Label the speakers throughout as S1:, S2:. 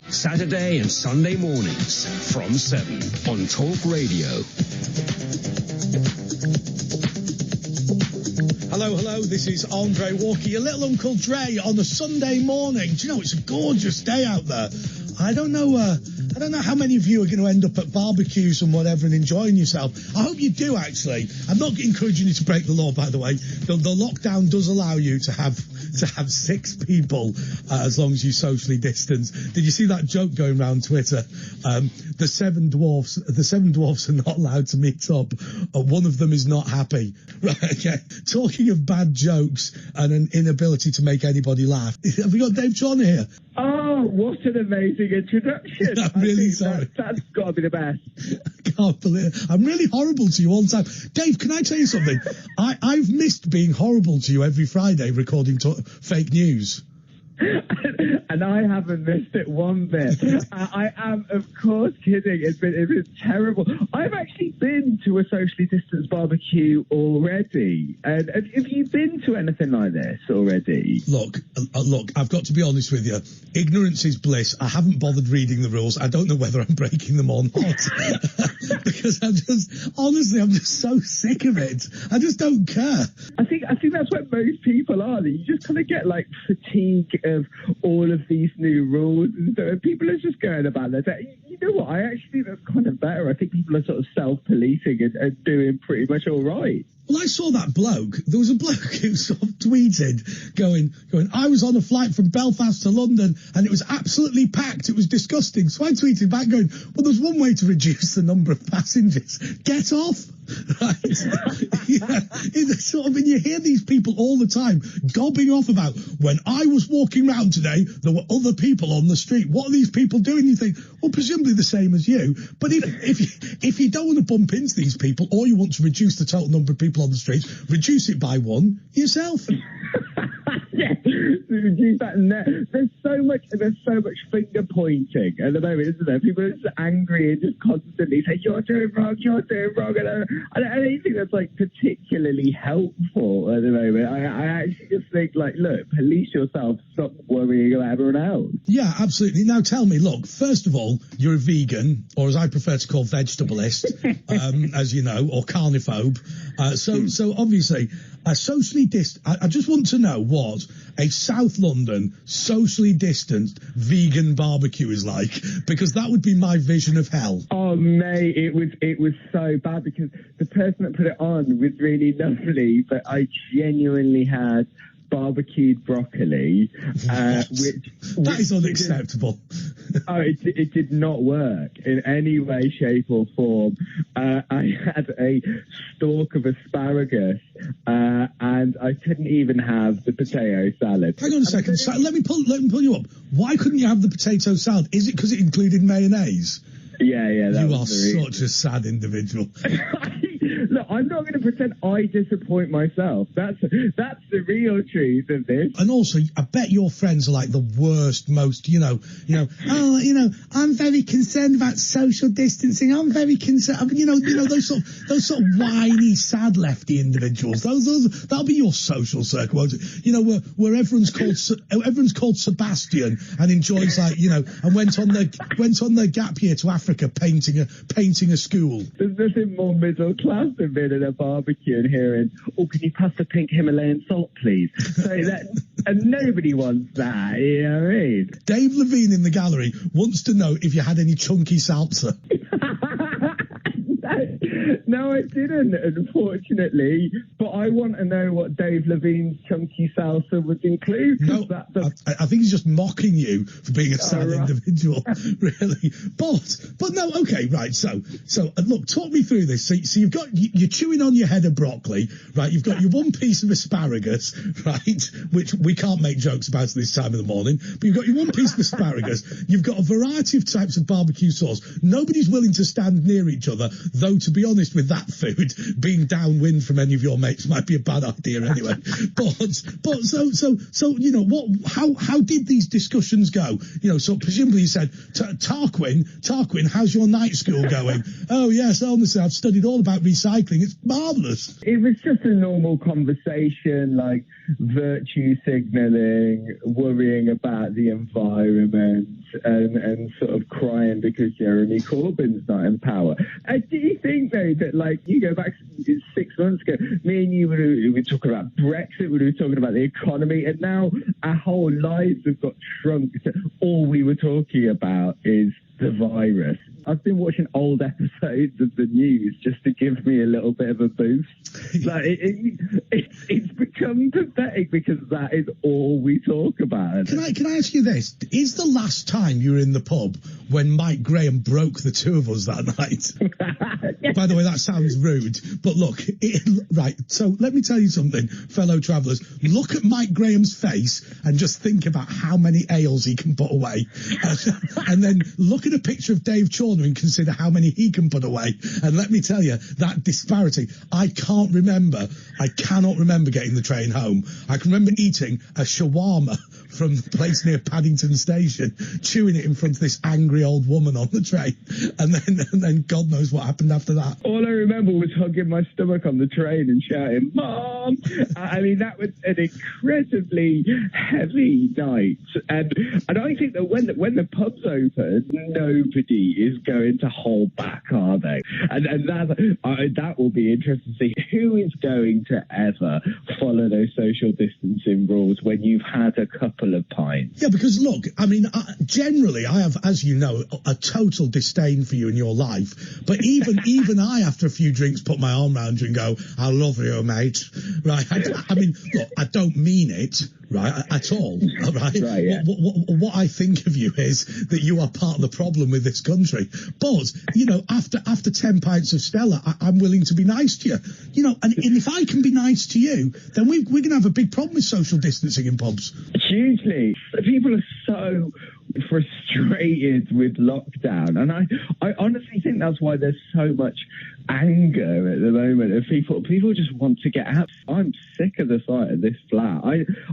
S1: Saturday and Sunday mornings from 7 on Talk Radio.
S2: Hello, this is Andre Walker, your little Uncle Dre on a Sunday morning. Do you know, it's a gorgeous day out there. I don't know how many of you are going to end up at barbecues and whatever and enjoying yourself. I hope you do, actually. I'm not encouraging you to break the law, by the way. The lockdown does allow you to have 6 people as long as you socially distance. Did you see that joke going around Twitter? The seven dwarfs are not allowed to meet up. One of them is not happy. Right, okay. Talking of bad jokes and an inability to make anybody laugh. Have we got Dave Chawner here?
S3: Oh, what an amazing introduction.
S2: I'm really sorry.
S3: That's got to be the best.
S2: I can't believe it. I'm really horrible to you all the time. Dave, can I tell you something? I've missed being horrible to you every Friday recording fake news.
S3: And I haven't missed it one bit. I am, of course, kidding. It's been terrible. I've actually been to a socially distanced barbecue already. And have you been to anything like this already?
S2: Look, I've got to be honest with you. Ignorance is bliss. I haven't bothered reading the rules. I don't know whether I'm breaking them or not. Because I'm just so sick of it. I just don't care.
S3: I think that's what most people are. That you just kind of get like fatigue of all of these new rules, and so people are just going about their day. You know what? I actually think that's kind of better. I think people are sort of self-policing and doing pretty much all right.
S2: Well, I saw that bloke. There was a bloke who sort of tweeted going, I was on a flight from Belfast to London and it was absolutely packed. It was disgusting. So I tweeted back going, well, there's one way to reduce the number of passengers. Get off. Right? Yeah. And you hear these people all the time gobbing off about, when I was walking around today, there were other people on the street. What are these people doing? You think, well, presumably the same as you. But if you don't want to bump into these people, or you want to reduce the total number of people on the street, reduce it by 1 yourself.
S3: Yeah, reduce that. There's so much finger pointing at the moment, isn't there? People are just angry and just constantly say, you're doing wrong, and I don't think that's like particularly helpful at the moment. I actually just think, like, look, police yourself, stop worrying about everyone else.
S2: Yeah, absolutely. Now tell me, look, first of all, you're a vegan, or as I prefer to call vegetableist, as you know, or carniphobe. So obviously, a socially I just want to know what a South London socially distanced vegan barbecue is like, because that would be my vision of hell.
S3: Oh, mate, it was so bad because the person that put it on was really lovely, but I genuinely had barbecued broccoli, which
S2: that is unacceptable.
S3: It did not work in any way, shape or form. I had a stalk of asparagus, and I couldn't even have the potato salad.
S2: Hang on a second. Let me pull you up. Why couldn't you have the potato salad? Is it because it included mayonnaise?
S3: Yeah.
S2: You are such a sad individual.
S3: Look, I'm not going to pretend I disappoint myself. That's the real truth of this.
S2: And also, I bet your friends are like the worst, most, I'm very concerned about social distancing. I'm very concerned, those sort of whiny, sad lefty individuals. That'll be your social circle, won't it? Where everyone's called Sebastian and enjoys and went on their gap year to Africa painting a school.
S3: There's nothing more middle class than being at a barbecue and hearing, oh, can you pass the pink Himalayan salt, please? And nobody wants that, you know what I mean?
S2: Dave Levine in the gallery wants to know if you had any chunky salsa.
S3: No, I didn't, unfortunately. But I want to know what Dave Levine's chunky salsa would include.
S2: No, I think he's just mocking you for being a sad individual, really. But no, okay, right. So look, talk me through this. So you're chewing on your head of broccoli, right? You've got your one piece of asparagus, right? Which we can't make jokes about at this time of the morning. But you've got your one piece of asparagus. You've got a variety of types of barbecue sauce. Nobody's willing to stand near each other, though. To be be honest with that food, being downwind from any of your mates might be a bad idea anyway. but so you know how did these discussions go? You know, so presumably you said, Tarquin, how's your night school going? Oh yes, honestly, I've studied all about recycling. It's marvellous.
S3: It was just a normal conversation, like virtue signalling, worrying about the environment, and sort of crying because Jeremy Corbyn's not in power. Do you think, though, that, like, you go back 6 months ago, me and you were talking about Brexit, we were talking about the economy, and now our whole lives have got shrunk to all we were talking about is the virus. I've been watching old episodes of the news just to give me a little bit of a boost. Like it's become pathetic because that is all we talk about.
S2: Can I ask you this? Is the last time you were in the pub when Mike Graham broke the two of us that night? By the way, that sounds rude, but look, right. So let me tell you something, fellow travellers. Look at Mike Graham's face and just think about how many ales he can put away, and then look at a picture of Dave Chawner and consider how many he can put away. And let me tell you, that disparity, I cannot remember getting the train home. I can remember eating a shawarma from the place near Paddington Station, chewing it in front of this angry old woman on the train, and then God knows what happened after that.
S3: All I remember was hugging my stomach on the train and shouting, "Mom!" I mean, that was an incredibly heavy night, and I think that when the pubs open, nobody is going to hold back, are they? And that will be interesting to see who is going to ever follow those social distancing rules when you've had a couple of pints.
S2: Yeah, because look, I mean, generally I have, as you know, a total disdain for you in your life. But even I, after a few drinks, put my arm around you and go, "I love you, mate." Right? I mean, look, I don't mean it. Right, at all. Right.
S3: Yeah.
S2: What I think of you is that you are part of the problem with this country. But you know, after 10 pints of Stella, I'm willing to be nice to you. You know, and if I can be nice to you, then we're going to have a big problem with social distancing in pubs.
S3: Hugely. People are so frustrated with lockdown, and I honestly think that's why there's so much anger at the moment. And people just want to get out. I'm sick of the sight of this flat.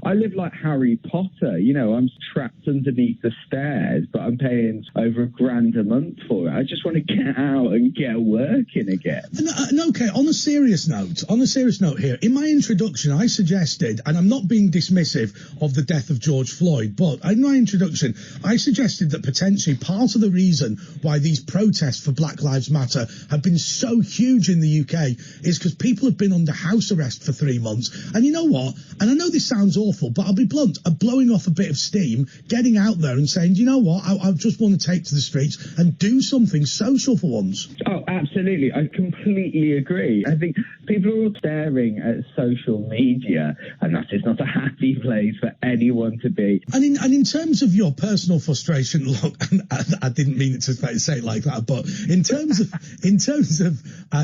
S3: I live like Harry Potter. You know, I'm trapped underneath the stairs, but I'm paying over $1,000 a month for it. I just want to get out and get working again.
S2: And okay, on a serious note here, in my introduction, I suggested, and I'm not being dismissive of the death of George Floyd, but in my introduction, I suggested that potentially part of the reason why these protests for Black Lives Matter have been so huge in the UK is because people have been under house arrest for 3 months. And you know what? And I know this sounds awful, but I'll be blunt, blowing off a bit of steam, getting out there and saying, you know what? I just want to take to the streets and do something social for once.
S3: Oh, absolutely. I completely agree. I think people are all staring at social media, and that is not a happy place for anyone to be.
S2: And in terms of your personal frustration, look, I didn't mean it to say it like that, but in terms of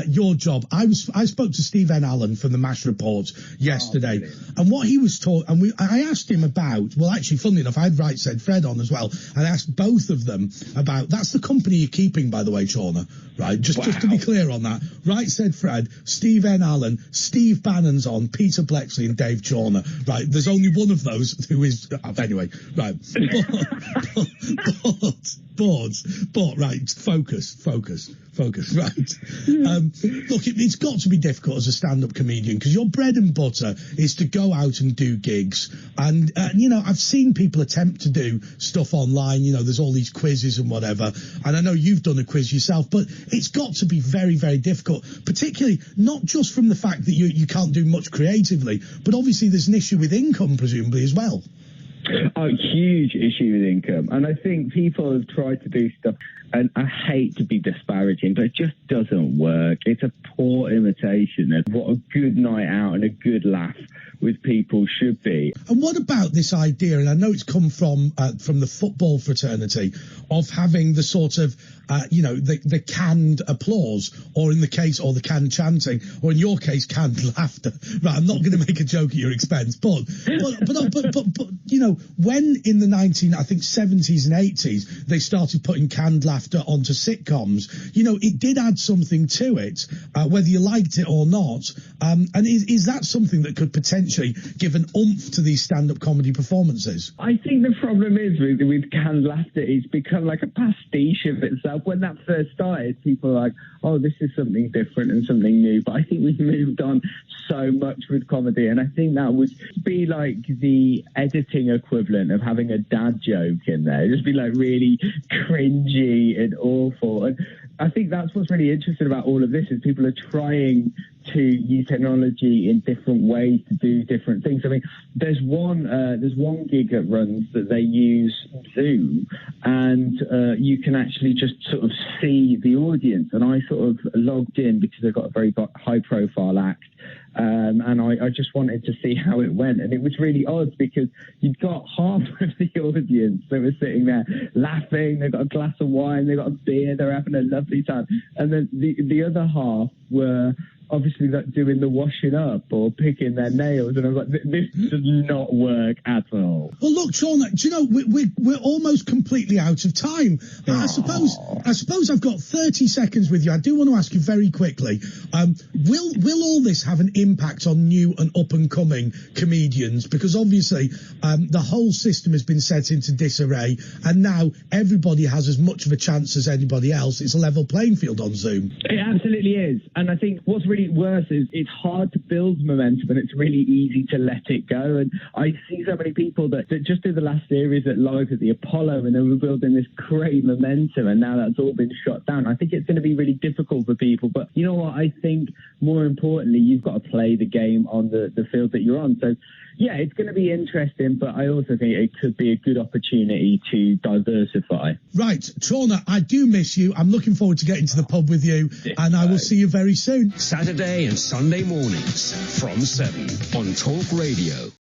S2: your job, I spoke to Steve N. Allen from the MASH report yesterday, and what he was taught, and I asked him about, well, actually, funnily enough, I had Right Said Fred on as well, and I asked both of them about, that's the company you're keeping, by the way, Chawner, right? Just to be clear on that. Right Said Fred, Steve N. Allen, Steve Bannon's on, Peter Blexley and Dave Chawner, right? There's only one of those who is, anyway, right. But right, focus, right. Look, it's got to be difficult as a stand-up comedian because your bread and butter is to go out and do gigs. And, you know, I've seen people attempt to do stuff online. You know, there's all these quizzes and whatever. And I know you've done a quiz yourself, but it's got to be very, very difficult, particularly not just from the fact that you can't do much creatively, but obviously there's an issue with income, presumably, as well.
S3: A huge issue with income. And I think people have tried to do stuff, and I hate to be disparaging, but it just doesn't work. It's a poor imitation of what a good night out and a good laugh with people should be.
S2: And what about this idea, and I know it's come from the football fraternity, of having the sort of, the canned applause, or in the case, or the canned chanting, or in your case, canned laughter. Right, I'm not going to make a joke at your expense, but when in the 70s and 80s, they started putting canned laughter onto sitcoms, it did add something to it, whether you liked it or not. And is that something that could potentially give an oomph to these stand-up comedy performances?
S3: I think the problem is with canned laughter, it's become like a pastiche of itself. When that first started, people were like, oh, this is something different and something new. But I think we've moved on so much with comedy, and I think that would be like the editing equivalent of having a dad joke in there. It'd just be like really cringy and awful. And I think that's what's really interesting about all of this, is people are trying to use technology in different ways to do different things. I mean, there's one gig that runs that they use Zoom, and you can actually just sort of see the audience. And I sort of logged in because they've got a very high-profile act. And I just wanted to see how it went. And it was really odd because you'd got half of the audience that was sitting there laughing. They've got a glass of wine, they've got a beer, they're having a lovely time. And then the other half were obviously like doing the washing up or picking their nails. And I was like, this does not work at all.
S2: Well, look, Chawner, do you know, we're almost completely out of time. I suppose I've got 30 seconds with you. I do want to ask you very quickly, will all this have an impact on new and up-and-coming comedians? Because obviously the whole system has been set into disarray, and now everybody has as much of a chance as anybody else. It's a level playing field on Zoom.
S3: It absolutely is. And I think what's really worse is it's hard to build momentum, and it's really easy to let it go. And I see so many people that just did the last series live at the Apollo, and they were building this great momentum, and now that's all been shot down. I think it's going to be really difficult for people. But you know what? I think more importantly, you've got to play the game on the field that you're on. So yeah, it's going to be interesting, but I also think it could be a good opportunity to diversify.
S2: Right, Chawner, I do miss you. I'm looking forward to getting to the pub with you, and I will see you very soon.
S1: Saturday and Sunday mornings from 7 on Talk Radio.